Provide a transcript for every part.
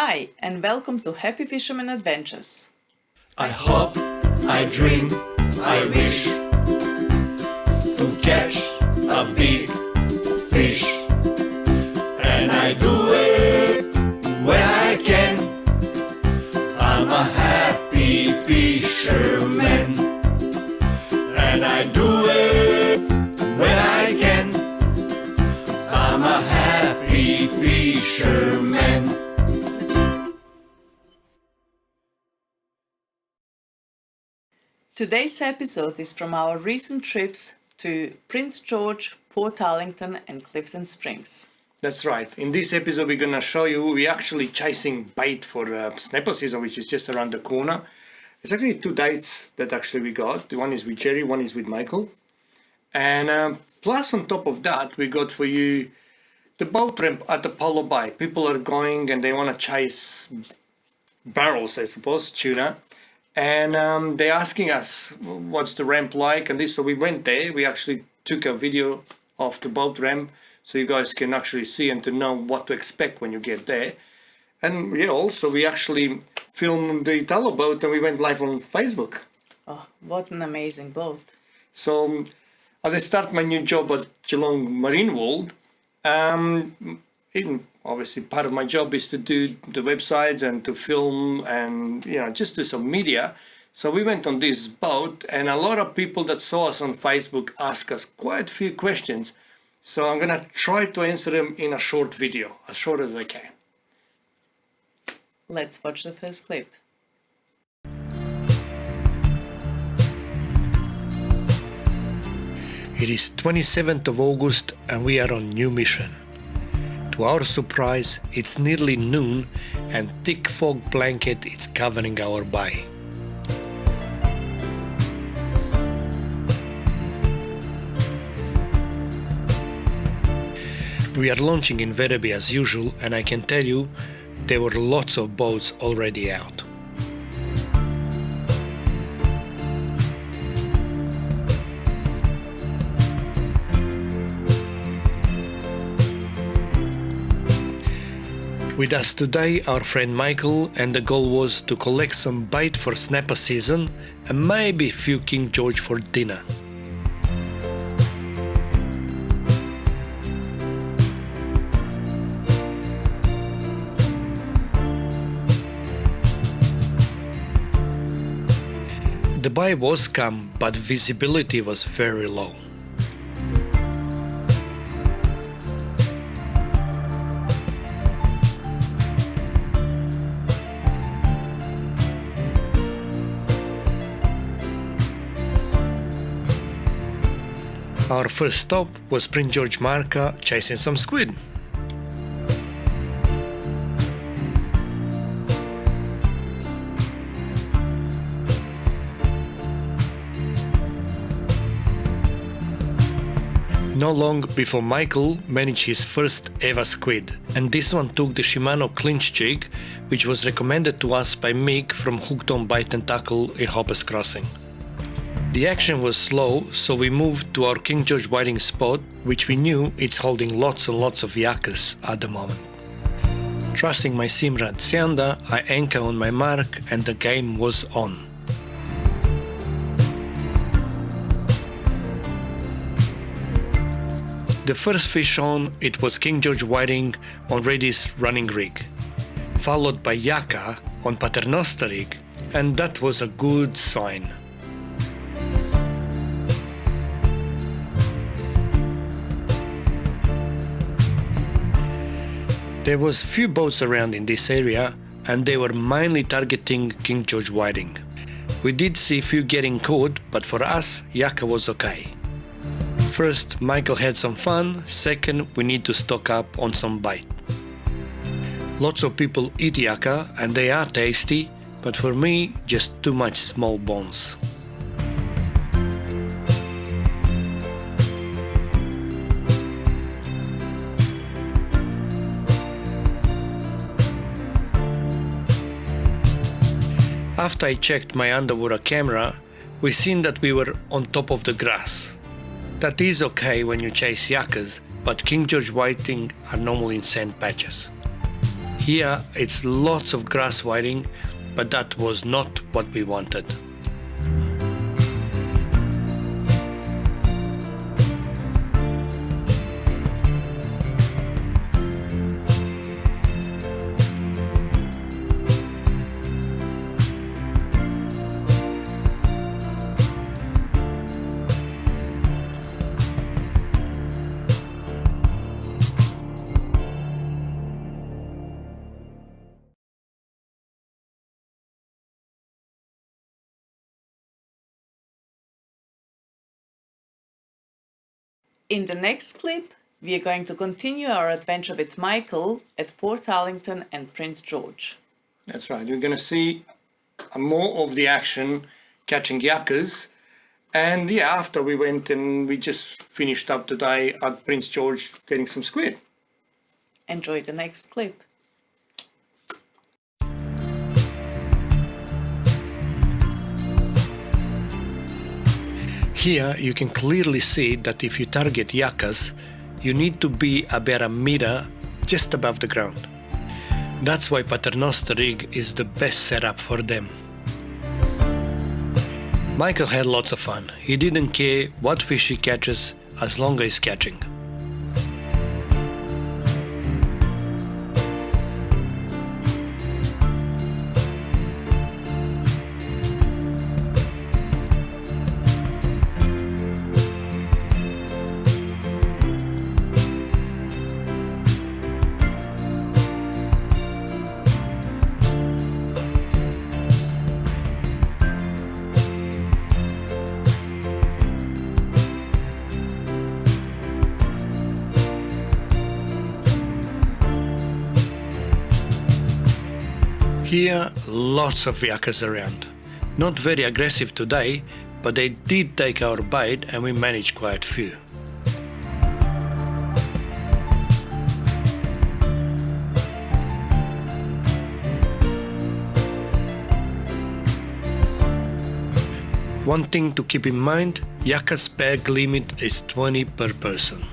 Hi, and welcome to Happy Fisherman Adventures. I hope, I dream, I wish to catch a big fish, and I do it when I can. I'm a happy fisherman, and I do it when I can. I'm a happy fisherman. Today's episode is from our recent trips to Prince George, Portarlington and Clifton Springs. That's right. In this episode, we're going to show you we're actually chasing bait for snapper season, which is just around the corner. It's actually 2 dates that actually we got. One is with Jerry, one is with Michael. And plus on top of that, we got for you the boat ramp at the Polo Bay. People are going and they want to chase barrels, I suppose, tuna. And they're asking us what's the ramp like and this. So we went there. We actually took a video of the boat ramp so you guys can actually see and to know what to expect when you get there. And yeah, also we actually filmed the Italo boat and we went live on Facebook. Oh, what an amazing boat. So as I start my new job at Geelong Marine World, obviously part of my job is to do the websites and to film and just do some media. So we went on this boat and a lot of people that saw us on Facebook asked us quite a few questions. So I'm gonna try to answer them in a short video, as short as I can. Let's watch the first clip. It is 27th of August and we are on new mission. To our surprise, it's nearly noon and thick fog blanket is covering our bay. We are launching in Werribee as usual, and I can tell you there were lots of boats already out. With us today, our friend Michael, and the goal was to collect some bait for snapper season and maybe a few King George for dinner. The bay was calm, but visibility was very low. Our first stop was Prince George Marca chasing some squid. Not long before Michael managed his first ever squid, and this one took the Shimano clinch jig, which was recommended to us by Mick from Hooked on Bait and Tackle in Hoppers Crossing. The action was slow, so we moved to our King George whiting spot, which we knew it's holding lots and lots of yakkas at the moment. Trusting my Simrad Sianda, I anchor on my mark and the game was on. The first fish on, it was King George whiting on Reddy's running rig, followed by Yakka on Paternoster rig, and that was a good sign. There was few boats around in this area and they were mainly targeting King George whiting. We did see few getting caught, but for us, Yakka was okay. First, Michael had some fun. Second, we need to stock up on some bait. Lots of people eat Yakka and they are tasty, but for me, just too much small bones. After I checked my underwater camera, we seen that we were on top of the grass. That is okay when you chase yakkas, but King George whiting are normally in sand patches. Here it's lots of grass whiting, but that was not what we wanted. In the next clip, we are going to continue our adventure with Michael at Portarlington and Prince George. That's right, we're going to see more of the action catching yakkas. And yeah, after we went and we just finished up the day at Prince George getting some squid. Enjoy the next clip. Here you can clearly see that if you target yakkas, you need to be about a meter just above the ground. That's why paternoster rig is the best setup for them. Michael had lots of fun. He didn't care what fish he catches as long as he's catching. Here, lots of yakkas around. Not very aggressive today, but they did take our bait and we managed quite a few. One thing to keep in mind, yakka's bag limit is 20 per person.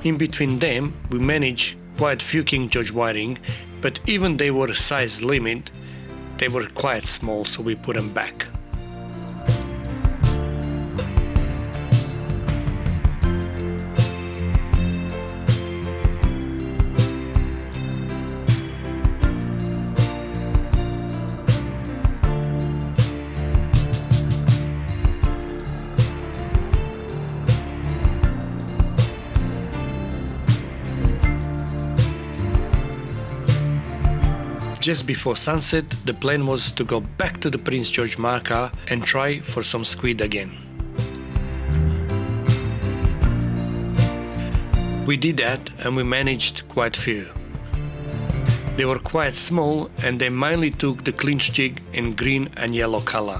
In between them, we managed quite few King George whiting, but even they were size limit, they were quite small, so we put them back. Just before sunset, the plan was to go back to the Prince George marker and try for some squid again. We did that and we managed quite few. They were quite small and they mainly took the clinch jig in green and yellow color.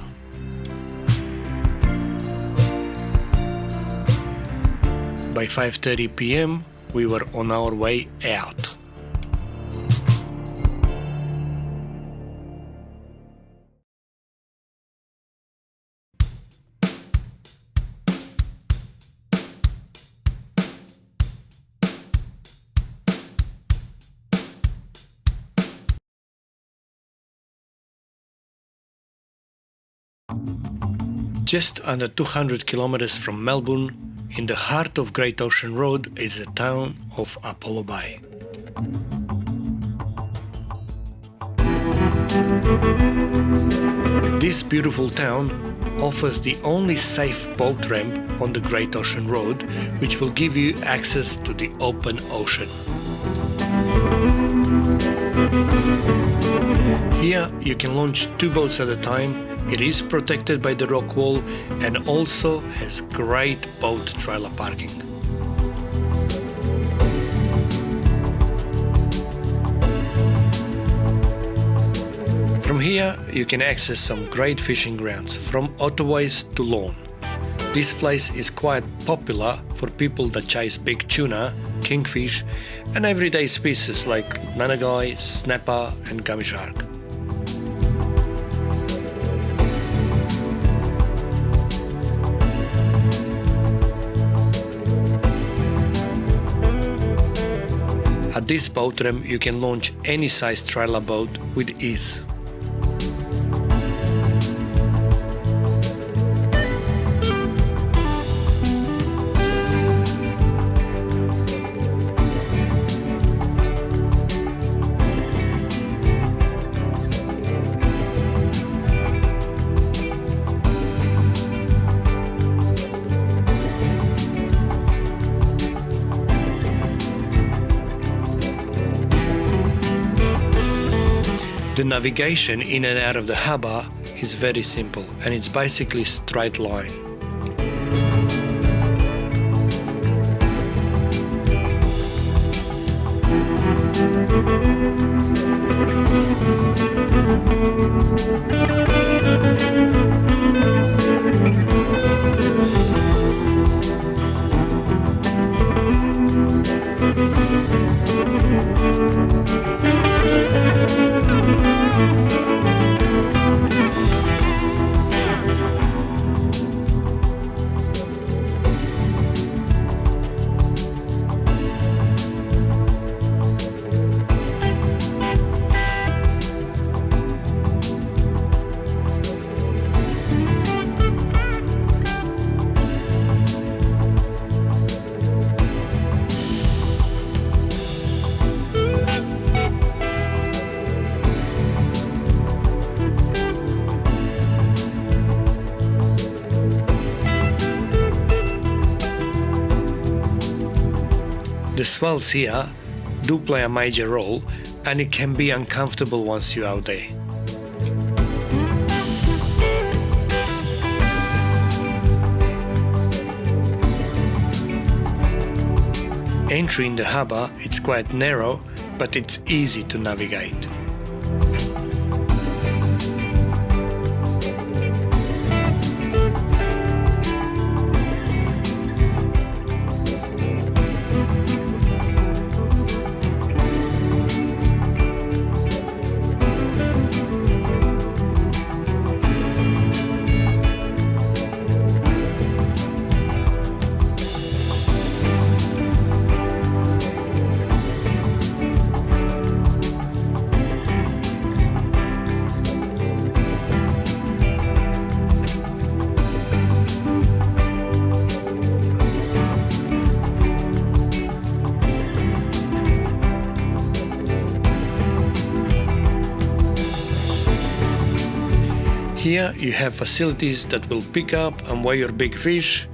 By 5:30 p.m. we were on our way out. Just under 200 kilometers from Melbourne, in the heart of Great Ocean Road, is the town of Apollo Bay. This beautiful town offers the only safe boat ramp on the Great Ocean Road, which will give you access to the open ocean. Here you can launch 2 boats at a time. It is protected by the rock wall and also has great boat trailer parking. From here you can access some great fishing grounds, from waterways to lawn. This place is quite popular for people that chase big tuna, kingfish and everyday species like nanagai, snapper and gummy shark. At this boat ramp you can launch any size trailer boat with ease. The navigation in and out of the harbour is very simple and it's basically straight line. The swells here do play a major role and it can be uncomfortable once you're out there. Entering the harbour, it's quite narrow, but it's easy to navigate. Here you have facilities that will pick up and weigh your big fish,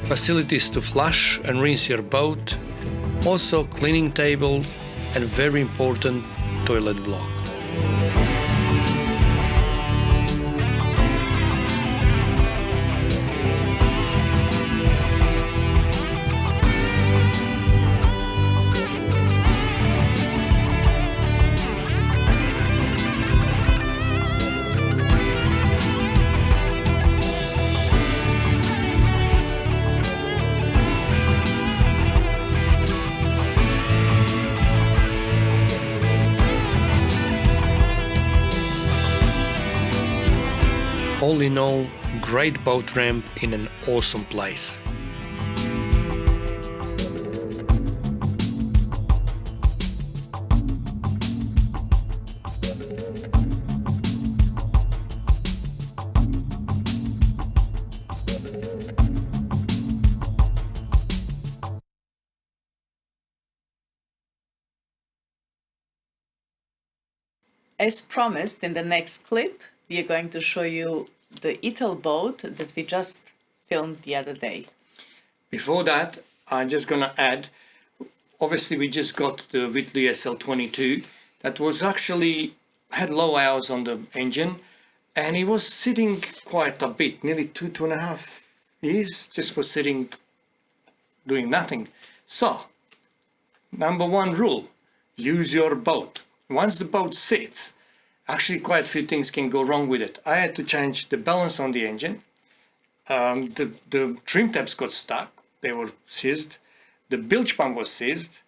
facilities to flush and rinse your boat, also cleaning table and very important toilet block. All in all, great boat ramp in an awesome place. As promised, in the next clip, we are going to show you the Inflatable Boat that we just filmed the other day. Before that, I'm just going to add, obviously we just got the Whitley SL22 that was actually had low hours on the engine, and it was sitting quite a bit, nearly 2.5 years, just was sitting doing nothing. So, number one rule, use your boat. Once the boat sits, actually quite a few things can go wrong with it. I had to change the balance on the engine. The trim tabs got stuck, they were seized. The bilge pump was seized.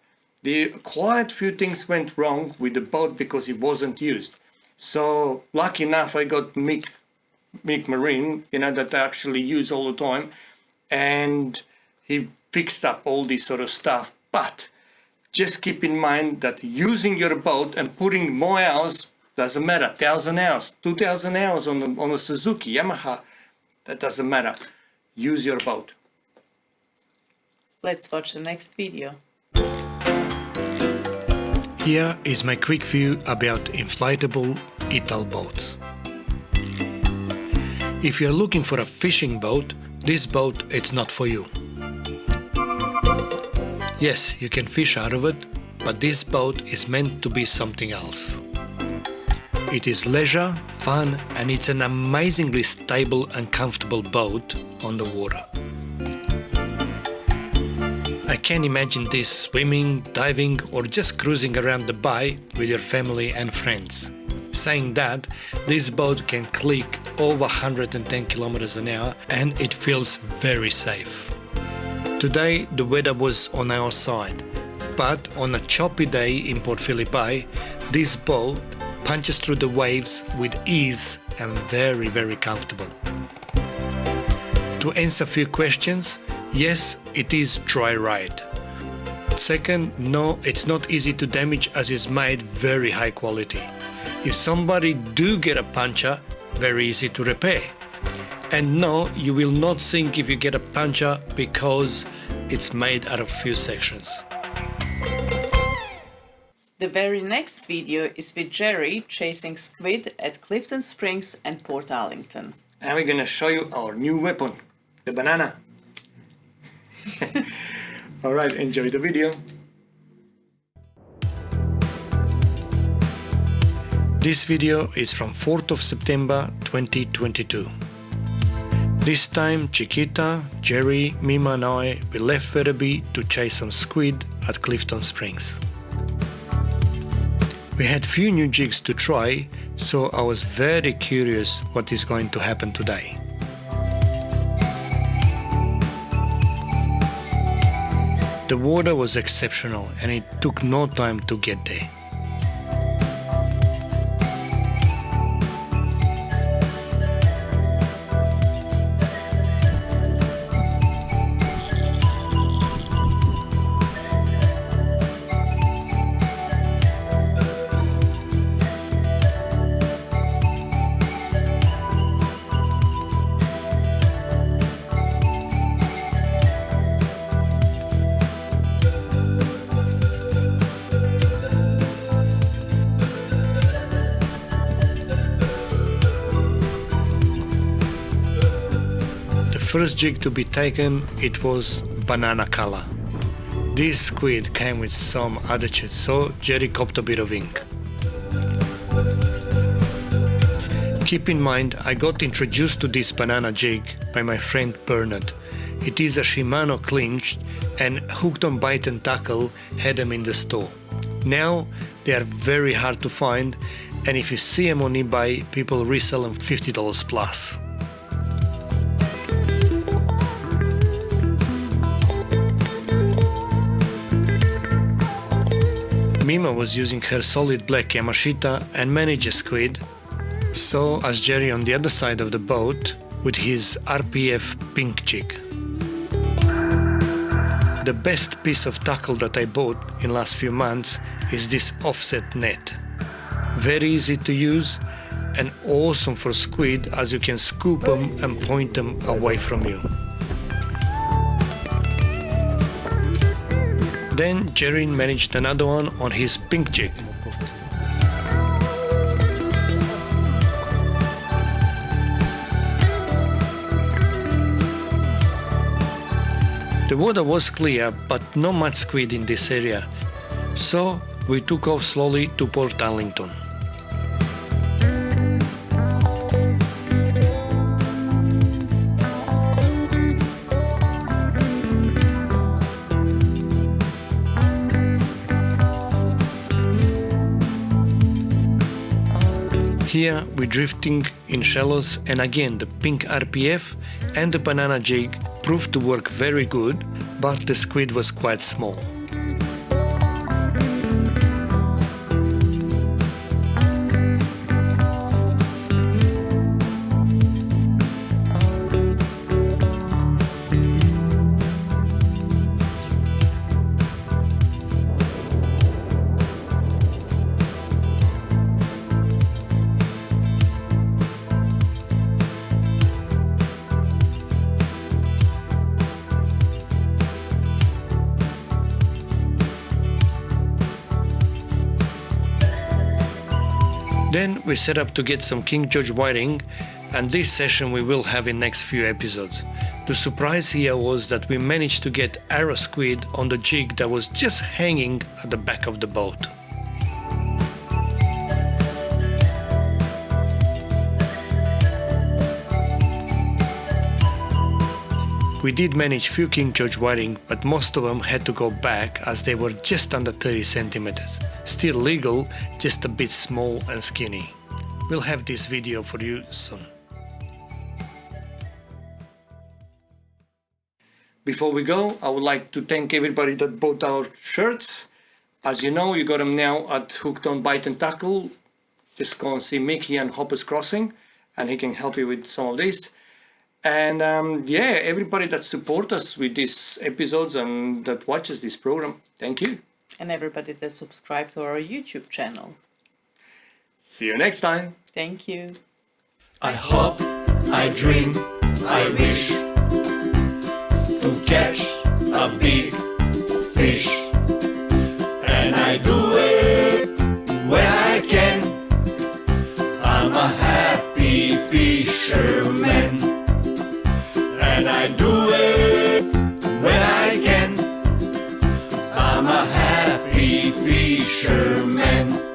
Quite a few things went wrong with the boat because it wasn't used. So lucky enough, I got Mick Marine, that I actually use all the time, and he fixed up all this sort of stuff. But just keep in mind that using your boat and putting more hours doesn't matter. 1,000 hours, 2,000 hours on a Suzuki, Yamaha, that doesn't matter. Use your boat. Let's watch the next video. Here is my quick view about inflatable Inflatable boats. If you're looking for a fishing boat, this boat it's not for you. Yes, you can fish out of it, but this boat is meant to be something else. It is leisure, fun, and it's an amazingly stable and comfortable boat on the water. I can imagine this swimming, diving, or just cruising around the bay with your family and friends. Saying that, this boat can click over 110 kilometers an hour and it feels very safe. Today the weather was on our side, but on a choppy day in Port Phillip Bay, this boat punches through the waves with ease and very, very comfortable. To answer a few questions, yes, it is dry ride. Second, no, it's not easy to damage as it's made very high quality. If somebody do get a puncture, very easy to repair. And no, you will not sink if you get a puncture because it's made out of few sections. The very next video is with Jerry chasing squid at Clifton Springs and Portarlington. And we're going to show you our new weapon, the banana. Alright, enjoy the video. This video is from 4th of September 2022. This time Chiquita, Jerry, Mima and I we left Werribee to chase some squid at Clifton Springs. We had few new jigs to try, so I was very curious what is going to happen today. The water was exceptional and it took no time to get there. First jig to be taken, it was banana color. This squid came with some attitude, so Jerry copped a bit of ink. Keep in mind, I got introduced to this banana jig by my friend Bernard. It is a Shimano clinched and hooked on bite and tackle had them in the store. Now they are very hard to find, and if you see them on eBay, people resell them $50 plus. Mima was using her solid black Yamashita and managed a squid, so as Jerry on the other side of the boat with his RPF pink jig. The best piece of tackle that I bought in last few months is this offset net. Very easy to use and awesome for squid as you can scoop them and point them away from you. Then Jerry managed another one on his pink jig. The water was clear, but not much squid in this area, so we took off slowly to Portarlington. Here we're drifting in shallows, and again the pink RPF and the banana jig proved to work very good, but the squid was quite small. Then we set up to get some King George whiting, and this session we will have in next few episodes. The surprise here was that we managed to get arrow squid on the jig that was just hanging at the back of the boat. We did manage few King George whiting, but most of them had to go back as they were just under 30 centimeters. Still legal, just a bit small and skinny. We'll have this video for you soon. Before we go, I would like to thank everybody that bought our shirts. As you know, you got them now at Hooked on Bite and Tackle. Just go and see Mickey and Hoppers Crossing, and he can help you with some of this. And everybody that supports us with these episodes and that watches this program, thank you. And everybody that subscribed to our YouTube channel. See you next time. Thank you. I hope, I dream, I wish to catch a big fish, and I do it when I can. I'm a happy fisherman, and I do it when I can. I'm a happy fisherman.